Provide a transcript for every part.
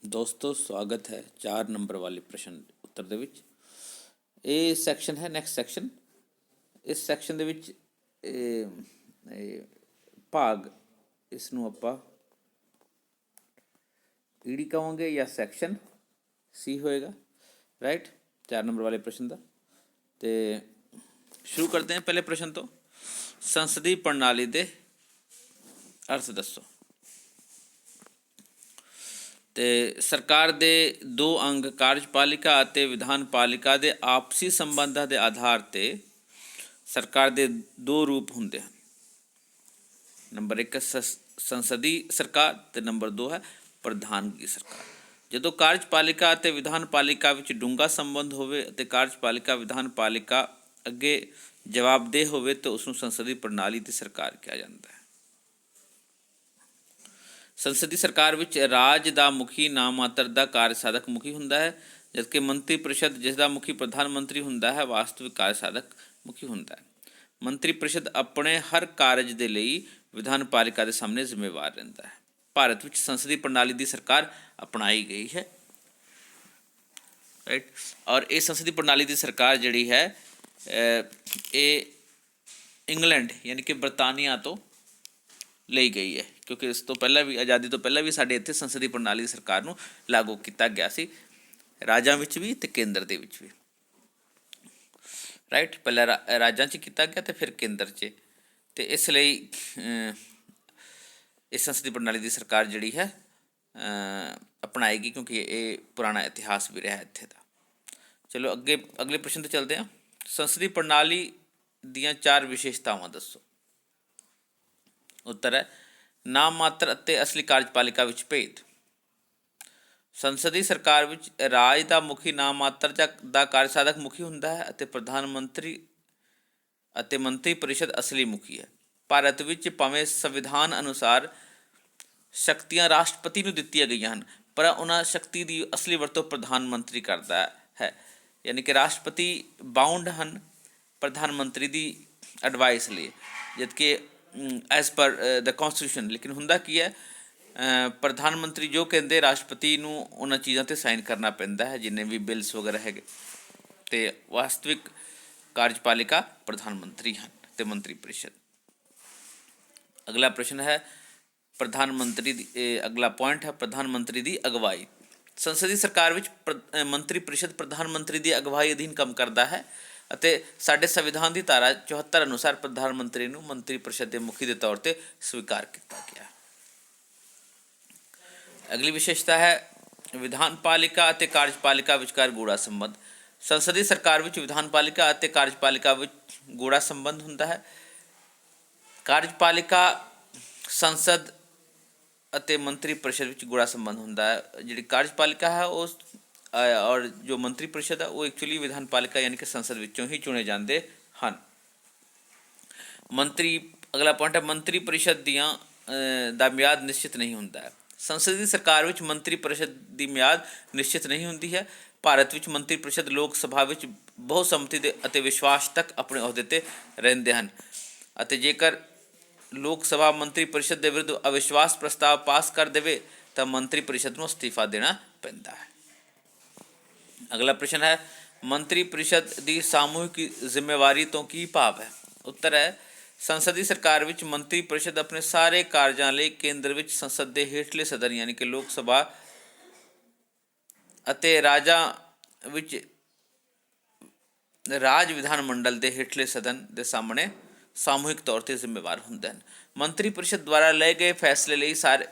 ਦੋਸਤੋ ਸਵਾਗਤ ਹੈ 4 ਨੰਬਰ ਵਾਲੇ ਪ੍ਰਸ਼ਨ ਉੱਤਰ ਦੇ ਵਿੱਚ। ਇਹ ਸੈਕਸ਼ਨ ਹੈ ਨੈਕਸਟ ਸੈਕਸ਼ਨ। ਇਸ ਸੈਕਸ਼ਨ ਦੇ ਵਿੱਚ ਇਹ ਭਾਗ, ਇਸ ਨੂੰ ਆਪਾਂ ਈਡੀ ਕਹਾਂਗੇ ਜਾਂ ਸੈਕਸ਼ਨ ਸੀ ਹੋਏਗਾ, ਰਾਈਟ। 4 ਨੰਬਰ ਵਾਲੇ ਪ੍ਰਸ਼ਨ ਦਾ ਤੇ ਸ਼ੁਰੂ ਕਰਦੇ ਹਾਂ ਪਹਿਲੇ ਪ੍ਰਸ਼ਨ ਤੋਂ। ਸੰਸਦੀ ਪ੍ਰਣਾਲੀ ਦੇ ਅਰਥ ਦੱਸੋ। ਤੇ ਸਰਕਾਰ ਦੇ ਦੋ ਅੰਗ ਕਾਰਜਪਾਲਿਕਾ ਅਤੇ ਵਿਧਾਨਪਾਲਿਕਾ ਦੇ ਆਪਸੀ ਸੰਬੰਧਾਂ ਦੇ ਆਧਾਰ ਤੇ ਸਰਕਾਰ ਦੇ ਦੋ ਰੂਪ ਹੁੰਦੇ ਹਨ। ਨੰਬਰ 1 ਸੰਸਦੀ ਸਰਕਾਰ ਤੇ ਨੰਬਰ 2 ਹੈ ਪ੍ਰਧਾਨਗੀ ਸਰਕਾਰ। ਜਦੋਂ ਕਾਰਜਪਾਲਿਕਾ ਅਤੇ ਵਿਧਾਨਪਾਲਿਕਾ ਵਿੱਚ ਡੂੰਘਾ ਸੰਬੰਧ ਹੋਵੇ ਅਤੇ ਕਾਰਜਪਾਲਿਕਾ ਵਿਧਾਨਪਾਲਿਕਾ ਅੱਗੇ ਜਵਾਬਦੇਹ ਹੋਵੇ ਤਾਂ ਉਸਨੂੰ ਸੰਸਦੀ ਪ੍ਰਣਾਲੀ ਦੀ ਸਰਕਾਰ ਕਿਹਾ ਜਾਂਦਾ ਹੈ। ਸੰਸਦੀ ਸਰਕਾਰ ਵਿੱਚ ਰਾਜ ਦਾ ਮੁਖੀ ਨਾਮਾਤਰ ਦਾ ਕਾਰਜ ਸਾਧਕ ਮੁਖੀ ਹੁੰਦਾ ਹੈ, ਜਦਕਿ ਮੰਤਰੀ ਪ੍ਰੀਸ਼ਦ ਜਿਸ ਦਾ ਮੁਖੀ ਪ੍ਰਧਾਨ ਮੰਤਰੀ ਹੁੰਦਾ ਹੈ ਵਾਸਤਵਿਕ ਕਾਰਜ ਸਾਧਕ ਮੁਖੀ ਹੁੰਦਾ ਹੈ। ਮੰਤਰੀ ਪ੍ਰੀਸ਼ਦ ਆਪਣੇ ਹਰ ਕਾਰਜ ਦੇ ਲਈ ਵਿਧਾਨਪਾਲਿਕਾ ਦੇ ਸਾਹਮਣੇ ਜ਼ਿੰਮੇਵਾਰ ਰਹਿੰਦਾ ਹੈ। ਭਾਰਤ ਵਿੱਚ ਸੰਸਦੀ ਪ੍ਰਣਾਲੀ ਦੀ ਸਰਕਾਰ ਅਪਣਾਈ ਗਈ ਹੈ, ਰਾਈਟ। ਔਰ ਇਹ ਸੰਸਦੀ ਪ੍ਰਣਾਲੀ ਦੀ ਸਰਕਾਰ ਜਿਹੜੀ ਹੈ ਇਹ ਇੰਗਲੈਂਡ ਯਾਨੀ ਕਿ ਬਰਤਾਨੀਆ ਤੋਂ ਲਈ ਗਈ ਹੈ, ਕਿਉਂਕਿ ਇਸ ਤੋਂ ਪਹਿਲਾਂ ਵੀ ਆਜ਼ਾਦੀ ਤੋਂ ਪਹਿਲਾਂ ਵੀ ਸਾਡੇ ਇੱਥੇ ਸੰਸਦੀ ਪ੍ਰਣਾਲੀ ਦੀ ਸਰਕਾਰ ਨੂੰ ਲਾਗੂ ਕੀਤਾ ਗਿਆ ਸੀ, ਰਾਜਾਂ ਵਿੱਚ ਵੀ ਅਤੇ ਕੇਂਦਰ ਦੇ ਵਿੱਚ ਵੀ, ਰਾਈਟ। ਪਹਿਲਾਂ ਰਾਜਾਂ 'ਚ ਕੀਤਾ ਗਿਆ ਅਤੇ ਫਿਰ ਕੇਂਦਰ 'ਚ। ਅਤੇ ਇਸ ਲਈ ਇਸ ਸੰਸਦੀ ਪ੍ਰਣਾਲੀ ਦੀ ਸਰਕਾਰ ਜਿਹੜੀ ਹੈ ਅਪਣਾਏਗੀ, ਕਿਉਂਕਿ ਇਹ ਪੁਰਾਣਾ ਇਤਿਹਾਸ ਵੀ ਰਿਹਾ ਇੱਥੇ ਦਾ। ਚਲੋ ਅੱਗੇ ਅਗਲੇ ਪ੍ਰਸ਼ਨ 'ਤੇ ਚੱਲਦੇ ਹਾਂ। ਸੰਸਦੀ ਪ੍ਰਣਾਲੀ ਦੀਆਂ 4 ਵਿਸ਼ੇਸ਼ਤਾਵਾਂ ਦੱਸੋ। ਉੱਤਰ ਹੈ ਨਾਮ ਮਾਤਰ ਅਤੇ ਅਸਲੀ ਕਾਰਜਪਾਲਿਕਾ ਵਿੱਚ ਭੇਦ। ਸੰਸਦੀ ਸਰਕਾਰ ਵਿੱਚ ਰਾਜ ਦਾ ਮੁਖੀ ਨਾਮ ਮਾਤਰ ਦਾ ਕਾਰਜ ਸਾਧਕ ਮੁਖੀ ਹੁੰਦਾ ਹੈ ਅਤੇ ਪ੍ਰਧਾਨ ਮੰਤਰੀ ਅਤੇ ਮੰਤਰੀ ਪ੍ਰੀਸ਼ਦ ਅਸਲੀ ਮੁਖੀ ਹੈ। ਭਾਰਤ ਵਿੱਚ ਭਾਵੇਂ ਸੰਵਿਧਾਨ ਅਨੁਸਾਰ ਸ਼ਕਤੀਆਂ ਰਾਸ਼ਟਰਪਤੀ ਨੂੰ ਦਿੱਤੀਆਂ ਗਈਆਂ ਹਨ, ਪਰ ਉਹਨਾਂ ਸ਼ਕਤੀ ਦੀ ਅਸਲੀ ਵਰਤੋਂ ਪ੍ਰਧਾਨ ਮੰਤਰੀ ਕਰਦਾ ਹੈ, ਯਾਨੀ ਕਿ ਰਾਸ਼ਟਰਪਤੀ ਬਾਉਂਡ ਹਨ ਪ੍ਰਧਾਨ ਮੰਤਰੀ ਦੀ ਐਡਵਾਈਸ ਲਈ, ਜਦਕਿ ਐਜ਼ ਪਰ ਦ ਕੌਨਸਟੀਟਿਊਸ਼ਨ। ਲੇਕਿਨ ਹੁੰਦਾ ਕੀ ਹੈ, ਪ੍ਰਧਾਨ ਮੰਤਰੀ ਜੋ ਕਹਿੰਦੇ ਰਾਸ਼ਟਰਪਤੀ ਨੂੰ ਉਹਨਾਂ ਚੀਜ਼ਾਂ 'ਤੇ ਸਾਈਨ ਕਰਨਾ ਪੈਂਦਾ ਹੈ, ਜਿੰਨੇ ਵੀ ਬਿਲਸ ਵਗੈਰਾ ਹੈਗੇ। ਅਤੇ ਵਾਸਤਵਿਕ ਕਾਰਜਪਾਲਿਕਾ ਪ੍ਰਧਾਨ ਮੰਤਰੀ ਹਨ ਅਤੇ ਮੰਤਰੀ ਪ੍ਰੀਸ਼ਦ। ਅਗਲਾ ਪ੍ਰਸ਼ਨ ਹੈ ਪ੍ਰਧਾਨ ਮੰਤਰੀ ਦੀ, ਅਗਲਾ ਪੁਆਇੰਟ ਹੈ ਪ੍ਰਧਾਨ ਮੰਤਰੀ ਦੀ ਅਗਵਾਈ। ਸੰਸਦੀ ਸਰਕਾਰ ਵਿੱਚ ਮੰਤਰੀ ਪ੍ਰੀਸ਼ਦ ਪ੍ਰਧਾਨ ਮੰਤਰੀ ਦੀ ਅਗਵਾਈ ਅਧੀਨ ਕੰਮ ਕਰਦਾ ਹੈ ਅਤੇ ਸਾਡੇ ਸੰਵਿਧਾਨ ਦੀ ਧਾਰਾ 74 ਅਨੁਸਾਰ ਪ੍ਰਧਾਨ ਮੰਤਰੀ ਨੂੰ ਮੰਤਰੀ ਪ੍ਰੀਸ਼ਦ ਦੇ ਮੁਖੀ ਦੇ ਤੌਰ 'ਤੇ ਸਵੀਕਾਰ ਕੀਤਾ ਗਿਆ। ਅਗਲੀ ਵਿਸ਼ੇਸ਼ਤਾ ਹੈ ਵਿਧਾਨਪਾਲਿਕਾ ਅਤੇ ਕਾਰਜਪਾਲਿਕਾ ਵਿਚਕਾਰ ਗੂੜਾ ਸੰਬੰਧ। ਸੰਸਦੀ ਸਰਕਾਰ ਵਿੱਚ ਵਿਧਾਨਪਾਲਿਕਾ ਅਤੇ ਕਾਰਜਪਾਲਿਕਾ ਵਿੱਚ ਗੂੜਾ ਸੰਬੰਧ ਹੁੰਦਾ ਹੈ। ਕਾਰਜਪਾਲਿਕਾ ਸੰਸਦ ਅਤੇ ਮੰਤਰੀ ਪ੍ਰੀਸ਼ਦ ਵਿੱਚ ਗੂੜਾ ਸੰਬੰਧ ਹੁੰਦਾ ਹੈ। ਜਿਹੜੀ ਕਾਰਜਪਾਲਿਕਾ ਹੈ ਉਸ ਔਰ ਜੋ ਮੰਤਰੀ ਪ੍ਰੀਸ਼ਦ ਹੈ ਉਹ ਐਕਚੁਅਲੀ ਵਿਧਾਨਪਾਲਿਕਾ ਯਾਨੀ ਕਿ ਸੰਸਦ ਵਿੱਚੋਂ ਹੀ ਚੁਣੇ ਜਾਂਦੇ ਹਨ। ਅਗਲਾ ਪੁਆਇੰਟ ਹੈ ਮੰਤਰੀ ਪ੍ਰੀਸ਼ਦ ਦਾ ਮਿਆਦ ਨਿਸ਼ਚਿਤ ਨਹੀਂ ਹੁੰਦਾ ਹੈ। ਸੰਸਦੀ ਸਰਕਾਰ ਵਿੱਚ ਮੰਤਰੀ ਪ੍ਰੀਸ਼ਦ ਦੀ ਮਿਆਦ ਨਿਸ਼ਚਿਤ ਨਹੀਂ ਹੁੰਦੀ ਹੈ। ਭਾਰਤ ਵਿੱਚ ਮੰਤਰੀ ਪ੍ਰੀਸ਼ਦ ਲੋਕ ਸਭਾ ਵਿੱਚ ਬਹੁਸੰਮਤੀ ਦੇ ਅਤੇ ਵਿਸ਼ਵਾਸ ਤੱਕ ਆਪਣੇ ਅਹੁਦੇ 'ਤੇ ਰਹਿੰਦੇ ਹਨ, ਅਤੇ ਜੇਕਰ ਲੋਕ ਸਭਾ ਮੰਤਰੀ ਪ੍ਰੀਸ਼ਦ ਦੇ ਵਿਰੁੱਧ ਅਵਿਸ਼ਵਾਸ ਪ੍ਰਸਤਾਵ ਪਾਸ ਕਰ ਦੇਵੇ ਤਾਂ ਮੰਤਰੀ ਪ੍ਰੀਸ਼ਦ ਨੂੰ ਅਸਤੀਫਾ ਦੇਣਾ ਪੈਂਦਾ ਹੈ। ਅਗਲਾ ਪ੍ਰਸ਼ਨ ਹੈ ਮੰਤਰੀ ਪ੍ਰੀਸ਼ਦ ਦੀ ਸਾਮੂਹਿਕ ਜ਼ਿੰਮੇਵਾਰੀ ਤੋਂ ਕੀ ਭਾਵ ਹੈ। ਉੱਤਰ ਹੈ ਸੰਸਦੀ ਸਰਕਾਰ ਵਿੱਚ ਮੰਤਰੀ ਪ੍ਰੀਸ਼ਦ ਆਪਣੇ ਸਾਰੇ ਕਾਰਜਾਂ ਲਈ ਕੇਂਦਰ ਵਿੱਚ ਸੰਸਦ ਦੇ ਹੇਠਲੇ ਸਦਨ ਯਾਨੀ ਕਿ ਲੋਕ ਸਭਾ ਅਤੇ ਰਾਜਾਂ ਵਿੱਚ ਰਾਜ ਵਿਧਾਨ ਮੰਡਲ ਦੇ ਹੇਠਲੇ ਸਦਨ ਦੇ ਸਾਹਮਣੇ ਸਾਮੂਹਿਕ ਤੌਰ 'ਤੇ ਜ਼ਿੰਮੇਵਾਰ ਹੁੰਦੇ ਹਨ। ਮੰਤਰੀ ਪ੍ਰੀਸ਼ਦ ਦੁਆਰਾ ਲਏ ਗਏ ਫੈਸਲੇ ਲਈ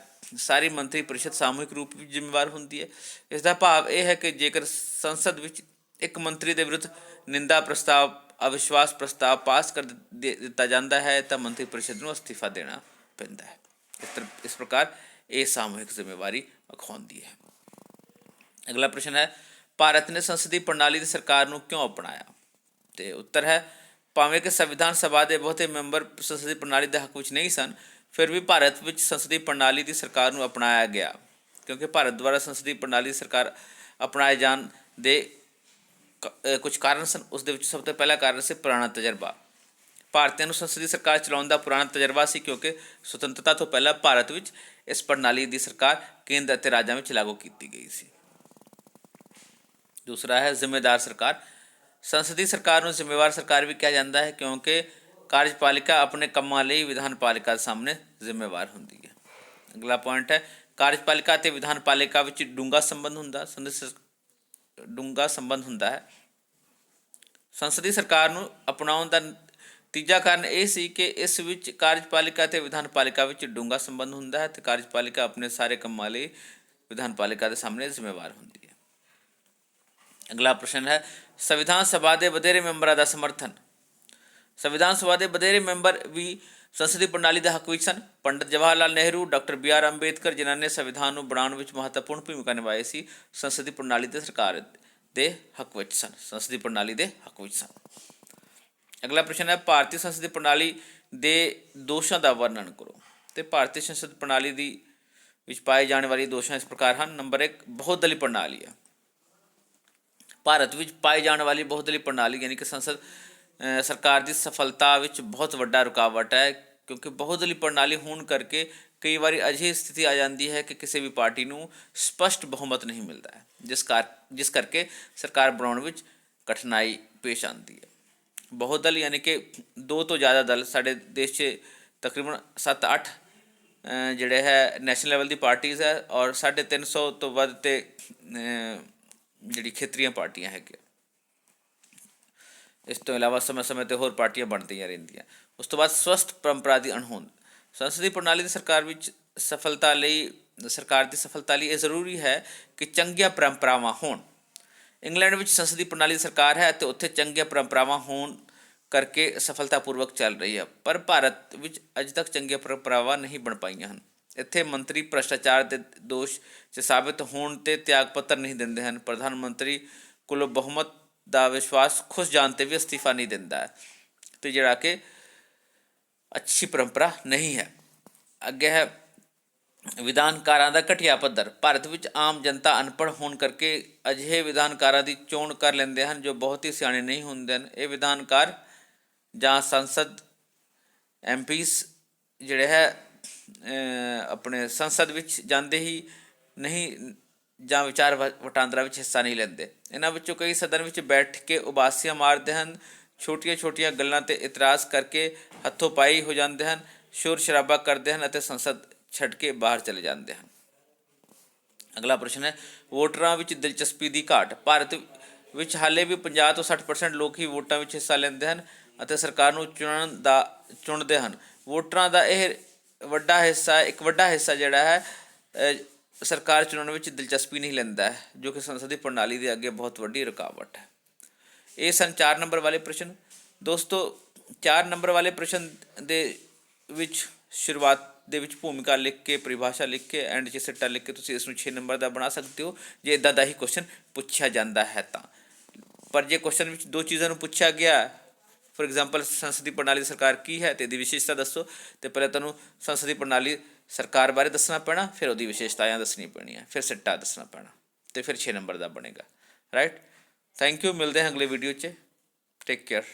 ਸਾਰੀ ਮੰਤਰੀ ਪ੍ਰੀਸ਼ਦ ਸਾਮੂਹਿਕ ਰੂਪ ਵਿੱਚ ਜ਼ਿੰਮੇਵਾਰ ਹੁੰਦੀ ਹੈ। ਇਸ ਦਾ ਭਾਵ ਇਹ ਹੈ ਕਿ ਜੇਕਰ ਸੰਸਦ ਵਿੱਚ ਇੱਕ ਮੰਤਰੀ ਦੇ ਵਿਰੁੱਧ ਨਿੰਦਾ ਪ੍ਰਸਤਾਵ ਅਵਿਸ਼ਵਾਸ ਪ੍ਰਸਤਾਵ ਪਾਸ ਕਰ ਦਿੱਤਾ ਜਾਂਦਾ ਹੈ ਤਾਂ ਮੰਤਰੀ ਪ੍ਰੀਸ਼ਦ ਨੂੰ ਅਸਤੀਫਾ ਦੇਣਾ ਪੈਂਦਾ ਹੈ। ਇਸ ਪ੍ਰਕਾਰ ਇਹ ਸਾਮੂਹਿਕ ਜ਼ਿੰਮੇਵਾਰੀ ਅਖਵਾਉਂਦੀ ਹੈ। ਅਗਲਾ ਪ੍ਰਸ਼ਨ ਹੈ ਭਾਰਤ ਨੇ ਸੰਸਦੀ ਪ੍ਰਣਾਲੀ ਦੀ ਸਰਕਾਰ ਨੂੰ ਕਿਉਂ ਅਪਣਾਇਆ। ਅਤੇ ਉੱਤਰ ਹੈ ਭਾਵੇਂ ਕਿ ਸੰਵਿਧਾਨ ਸਭਾ ਦੇ ਬਹੁਤੇ ਮੈਂਬਰ ਸੰਸਦੀ ਪ੍ਰਣਾਲੀ ਦੇ ਹੱਕ ਵਿੱਚ ਨਹੀਂ ਸਨ, ਫਿਰ ਵੀ ਭਾਰਤ ਵਿੱਚ ਸੰਸਦੀ ਪ੍ਰਣਾਲੀ ਦੀ ਸਰਕਾਰ ਨੂੰ ਅਪਣਾਇਆ ਗਿਆ, ਕਿਉਂਕਿ ਭਾਰਤ ਦੁਆਰਾ ਸੰਸਦੀ ਪ੍ਰਣਾਲੀ ਦੀ ਸਰਕਾਰ ਅਪਣਾਏ ਜਾਣ ਦੇ ਕੁਝ ਕਾਰਨ ਸਨ। ਉਸ ਦੇ ਵਿੱਚ ਸਭ ਤੋਂ ਪਹਿਲਾ ਕਾਰਨ ਸੀ ਪੁਰਾਣਾ ਤਜਰਬਾ। ਭਾਰਤੀਆਂ ਨੂੰ ਸੰਸਦੀ ਸਰਕਾਰ ਚਲਾਉਣ ਦਾ ਪੁਰਾਣਾ ਤਜਰਬਾ ਸੀ, ਕਿਉਂਕਿ ਸੁਤੰਤਰਤਾ ਤੋਂ ਪਹਿਲਾਂ ਭਾਰਤ ਵਿੱਚ ਇਸ ਪ੍ਰਣਾਲੀ ਦੀ ਸਰਕਾਰ ਕੇਂਦਰ ਅਤੇ ਰਾਜਾਂ ਵਿੱਚ ਲਾਗੂ ਕੀਤੀ ਗਈ ਸੀ। ਦੂਸਰਾ ਹੈ ਜ਼ਿੰਮੇਦਾਰ ਸਰਕਾਰ। ਸੰਸਦੀ ਸਰਕਾਰ ਨੂੰ ਜ਼ਿੰਮੇਵਾਰ ਸਰਕਾਰ ਵੀ ਕਿਹਾ ਜਾਂਦਾ ਹੈ ਕਿਉਂਕਿ ਕਾਰਜਪਾਲਿਕਾ ਆਪਣੇ ਕੰਮਾਂ ਲਈ ਵਿਧਾਨਪਾਲਿਕਾ ਦੇ ਸਾਹਮਣੇ ਜ਼ਿੰਮੇਵਾਰ ਹੁੰਦੀ ਹੈ। ਅਗਲਾ ਪੁਆਇੰਟ ਹੈ ਕਾਰਜਪਾਲਿਕਾ ਅਤੇ ਵਿਧਾਨਪਾਲਿਕਾ ਵਿੱਚ ਡੂੰਘਾ ਸੰਬੰਧ ਹੁੰਦਾ ਹੈ। ਸੰਸਦੀ ਸਰਕਾਰ ਨੂੰ ਅਪਣਾਉਣ ਦਾ ਤੀਜਾ ਕਾਰਨ ਇਹ ਸੀ ਕਿ ਇਸ ਵਿੱਚ ਕਾਰਜਪਾਲਿਕਾ ਅਤੇ ਵਿਧਾਨਪਾਲਿਕਾ ਵਿੱਚ ਡੂੰਘਾ ਸੰਬੰਧ ਹੁੰਦਾ ਹੈ ਅਤੇ ਕਾਰਜਪਾਲਿਕਾ ਆਪਣੇ ਸਾਰੇ ਕੰਮਾਂ ਲਈ ਵਿਧਾਨਪਾਲਿਕਾ ਦੇ ਸਾਹਮਣੇ ਜ਼ਿੰਮੇਵਾਰ ਹੁੰਦੀ ਹੈ। ਅਗਲਾ ਪ੍ਰਸ਼ਨ ਹੈ ਸੰਵਿਧਾਨ ਸਭਾ ਦੇ ਵਧੇਰੇ ਮੈਂਬਰਾਂ ਦਾ ਸਮਰਥਨ। ਸੰਵਿਧਾਨ ਸਭਾ ਦੇ ਵਧੇਰੇ ਮੈਂਬਰ ਵੀ ਸੰਸਦੀ ਪ੍ਰਣਾਲੀ ਦੇ ਹੱਕ ਵਿੱਚ ਸਨ। ਪੰਡਿਤ ਜਵਾਹਰ ਲਾਲ ਨਹਿਰੂ, ਡਾਕਟਰ BR ਅੰਬੇਦਕਰ ਜਿਨ੍ਹਾਂ ਨੇ ਸੰਵਿਧਾਨ ਨੂੰ ਬਣਾਉਣ ਵਿੱਚ ਮਹੱਤਵਪੂਰਨ ਭੂਮਿਕਾ ਨਿਭਾਈ ਸੀ, ਸੰਸਦੀ ਪ੍ਰਣਾਲੀ ਦੇ ਸਰਕਾਰ ਦੇ ਹੱਕ ਵਿੱਚ ਸਨ, ਸੰਸਦੀ ਪ੍ਰਣਾਲੀ ਦੇ ਹੱਕ ਵਿੱਚ ਸਨ। ਅਗਲਾ ਪ੍ਰਸ਼ਨ ਹੈ ਭਾਰਤੀ ਸੰਸਦੀ ਪ੍ਰਣਾਲੀ ਦੇ ਦੋਸ਼ਾਂ ਦਾ ਵਰਣਨ ਕਰੋ। ਤੇ ਭਾਰਤੀ ਸੰਸਦ ਪ੍ਰਣਾਲੀ ਦੀ ਵਿੱਚ ਪਾਏ ਜਾਣ ਵਾਲੇ ਦੋਸ਼ਾਂ ਇਸ ਪ੍ਰਕਾਰ ਹਨ। ਨੰਬਰ 1 ਬਹੁਦਲੀ ਪ੍ਰਣਾਲੀ ਹੈ। ਭਾਰਤ ਵਿੱਚ ਪਾਈ ਜਾਣ ਵਾਲੀ ਬਹੁਦਲੀ ਪ੍ਰਣਾਲੀ ਯਾਨੀ ਕਿ ਸੰਸਦ ਸਰਕਾਰ ਦੀ ਸਫਲਤਾ ਵਿੱਚ ਬਹੁਤ ਵੱਡਾ ਰੁਕਾਵਟ ਹੈ ਕਿਉਂਕਿ ਬਹੁਦਲੀ ਪ੍ਰਣਾਲੀ ਹੋਣ ਕਰਕੇ ਕਈ ਵਾਰੀ ਅਜਿਹੀ ਸਥਿਤੀ ਆ ਜਾਂਦੀ ਹੈ ਕਿ ਕਿਸੇ ਵੀ ਪਾਰਟੀ ਨੂੰ ਸਪਸ਼ਟ ਬਹੁਮਤ ਨਹੀਂ ਮਿਲਦਾ ਹੈ ਜਿਸ ਕਰਕੇ ਸਰਕਾਰ ਬਣਾਉਣ ਵਿੱਚ ਕਠਿਨਾਈ ਪੇਸ਼ ਆਉਂਦੀ ਹੈ। ਬਹੁਦਲ ਯਾਨੀ ਕਿ 2 ਤੋਂ ਜ਼ਿਆਦਾ ਦਲ ਸਾਡੇ ਦੇਸ਼ 'ਚ ਤਕਰੀਬਨ 7-8 ਜਿਹੜੇ ਹੈ ਨੈਸ਼ਨਲ ਲੈਵਲ ਦੀ ਪਾਰਟੀਜ਼ ਹੈ ਔਰ 350 ਤੋਂ ਵੱਧ ਤੇ ਜਿਹੜੀ ਖੇਤਰੀਆਂ ਪਾਰਟੀਆਂ ਹੈਗੀਆਂ। ਇਸ ਤੋਂ ਇਲਾਵਾ ਸਮੇਂ ਸਮੇਂ 'ਤੇ ਹੋਰ ਪਾਰਟੀਆਂ ਬਣਦੀਆਂ ਰਹਿੰਦੀਆਂ। ਉਸ ਤੋਂ ਬਾਅਦ ਸਵਸਥ ਪਰੰਪਰਾ ਦੀ ਅਣਹੋਂਦ। ਸੰਸਦੀ ਪ੍ਰਣਾਲੀ ਦੀ ਸਰਕਾਰ ਦੀ ਸਫਲਤਾ ਲਈ ਇਹ ਜ਼ਰੂਰੀ ਹੈ ਕਿ ਚੰਗੀਆਂ ਪਰੰਪਰਾਵਾਂ ਹੋਣ। ਇੰਗਲੈਂਡ ਵਿੱਚ ਸੰਸਦੀ ਪ੍ਰਣਾਲੀ ਦੀ ਸਰਕਾਰ ਹੈ ਅਤੇ ਉੱਥੇ ਚੰਗੀਆਂ ਪਰੰਪਰਾਵਾਂ ਹੋਣ ਕਰਕੇ ਸਫਲਤਾਪੂਰਵਕ ਚੱਲ ਰਹੀ ਹੈ, ਪਰ ਭਾਰਤ ਵਿੱਚ ਅਜੇ ਤੱਕ ਚੰਗੀਆਂ ਪਰੰਪਰਾਵਾਂ ਨਹੀਂ ਬਣ ਪਾਈਆਂ ਹਨ। ਇੱਥੇ ਮੰਤਰੀ ਭ੍ਰਿਸ਼ਟਾਚਾਰ ਦੇ ਦੋਸ਼ 'ਚ ਸਾਬਿਤ ਹੋਣ 'ਤੇ ਤਿਆਗ ਪੱਤਰ ਨਹੀਂ ਦਿੰਦੇ ਹਨ। ਪ੍ਰਧਾਨ ਮੰਤਰੀ ਕੋਲੋਂ ਬਹੁਮਤ ਦਾ ਵਿਸ਼ਵਾਸ ਖੁੱਸ ਜਾਣ 'ਤੇ ਵੀ ਅਸਤੀਫਾ ਨਹੀਂ ਦਿੰਦਾ ਹੈ ਅਤੇ ਜਿਹੜਾ ਕਿ ਅੱਛੀ ਪਰੰਪਰਾ ਨਹੀਂ ਹੈ। ਅੱਗੇ ਹੈ ਵਿਧਾਨਕਾਰਾਂ ਦਾ ਘਟੀਆ ਪੱਧਰ। ਭਾਰਤ ਵਿੱਚ ਆਮ ਜਨਤਾ ਅਨਪੜ੍ਹ ਹੋਣ ਕਰਕੇ ਅਜਿਹੇ ਵਿਧਾਨਕਾਰਾਂ ਦੀ ਚੋਣ ਕਰ ਲੈਂਦੇ ਹਨ ਜੋ ਬਹੁਤ ਹੀ ਸਿਆਣੇ ਨਹੀਂ ਹੁੰਦੇ ਹਨ। ਇਹ ਵਿਧਾਨਕਾਰ ਜਾਂ ਸੰਸਦ MPs ਜਿਹੜੇ ਹੈ ਆਪਣੇ ਸੰਸਦ ਵਿੱਚ ਜਾਂਦੇ ਹੀ ਨਹੀਂ ਜਾਂ ਵਿਚਾਰ ਵਟਾਂਦਰਾ ਵਿੱਚ ਹਿੱਸਾ ਨਹੀਂ ਲੈਂਦੇ। ਇਹਨਾਂ ਵਿੱਚੋਂ ਕਈ ਸਦਨ ਵਿੱਚ ਬੈਠ ਕੇ ਉਬਾਸੀਆਂ ਮਾਰਦੇ ਹਨ, ਛੋਟੀਆਂ ਗੱਲਾਂ 'ਤੇ ਇਤਰਾਜ਼ ਕਰਕੇ ਹੱਥੋਂ ਪਾਈ ਹੋ ਜਾਂਦੇ ਹਨ, ਸ਼ੋਰ ਸ਼ਰਾਬਾ ਕਰਦੇ ਹਨ ਅਤੇ ਸੰਸਦ ਛੱਡ ਕੇ ਬਾਹਰ ਚਲੇ ਜਾਂਦੇ ਹਨ। ਅਗਲਾ ਪ੍ਰਸ਼ਨ ਹੈ ਵੋਟਰਾਂ ਵਿੱਚ ਦਿਲਚਸਪੀ ਦੀ ਘਾਟ। ਭਾਰਤ ਵਿੱਚ ਹਾਲੇ ਵੀ 50 ਤੋਂ 60% ਲੋਕ ਹੀ ਵੋਟਾਂ ਵਿੱਚ ਹਿੱਸਾ ਲੈਂਦੇ ਹਨ ਅਤੇ ਸਰਕਾਰ ਨੂੰ ਚੁਣਦੇ ਹਨ। ਵੋਟਰਾਂ ਦਾ ਇੱਕ ਵੱਡਾ ਹਿੱਸਾ ਜਿਹੜਾ ਹੈ ਸਰਕਾਰ ਚੁਣਨ ਵਿੱਚ ਦਿਲਚਸਪੀ ਨਹੀਂ ਲੈਂਦਾ ਹੈ, ਜੋ ਕਿ ਸੰਸਦੀ ਪ੍ਰਣਾਲੀ ਦੇ ਅੱਗੇ ਬਹੁਤ ਵੱਡੀ ਰੁਕਾਵਟ ਹੈ। ਇਹ ਸਨ 4 ਨੰਬਰ ਵਾਲੇ ਪ੍ਰਸ਼ਨ। ਦੋਸਤੋ 4 ਨੰਬਰ ਵਾਲੇ ਪ੍ਰਸ਼ਨ ਦੇ ਵਿੱਚ ਸ਼ੁਰੂਆਤ ਦੇ ਵਿੱਚ ਭੂਮਿਕਾ ਲਿਖ ਕੇ, ਪਰਿਭਾਸ਼ਾ ਲਿਖ ਕੇ, ਐਂਡ 'ਚ ਸਿੱਟਾ ਲਿਖ ਕੇ ਤੁਸੀਂ ਇਸ ਨੂੰ 6 ਨੰਬਰ ਦਾ ਬਣਾ ਸਕਦੇ ਹੋ ਜੇ ਇੱਦਾਂ ਦਾ ਹੀ ਕੁਐਸਚਨ ਪੁੱਛਿਆ ਜਾਂਦਾ ਹੈ ਤਾਂ। ਪਰ ਜੇ ਕੁਐਸਚਨ ਵਿੱਚ 2 ਚੀਜ਼ਾਂ ਨੂੰ ਪੁੱਛਿਆ ਗਿਆ, ਫੋਰ ਐਗਜ਼ਾਮਪਲ ਸੰਸਦੀ ਪ੍ਰਣਾਲੀ ਸਰਕਾਰ ਕੀ ਹੈ ਅਤੇ ਇਹਦੀ ਵਿਸ਼ੇਸ਼ਤਾ ਦੱਸੋ, ਅਤੇ ਪਹਿਲਾਂ ਤੁਹਾਨੂੰ ਸੰਸਦੀ ਪ੍ਰਣਾਲੀ ਸਰਕਾਰ ਬਾਰੇ ਦੱਸਣਾ ਪੈਣਾ, ਫਿਰ ਉਹਦੀ ਵਿਸ਼ੇਸ਼ਤਾਵਾਂ ਦੱਸਣੀ ਪੈਣੀਆਂ, ਫਿਰ ਸਿੱਟਾ ਦੱਸਣਾ ਪੈਣਾ ਅਤੇ ਫਿਰ 6 ਨੰਬਰ ਦਾ ਬਣੇਗਾ। Right, thank you. ਮਿਲਦੇ ਹਾਂ ਅਗਲੇ ਵੀਡੀਓ 'ਚ। Take care.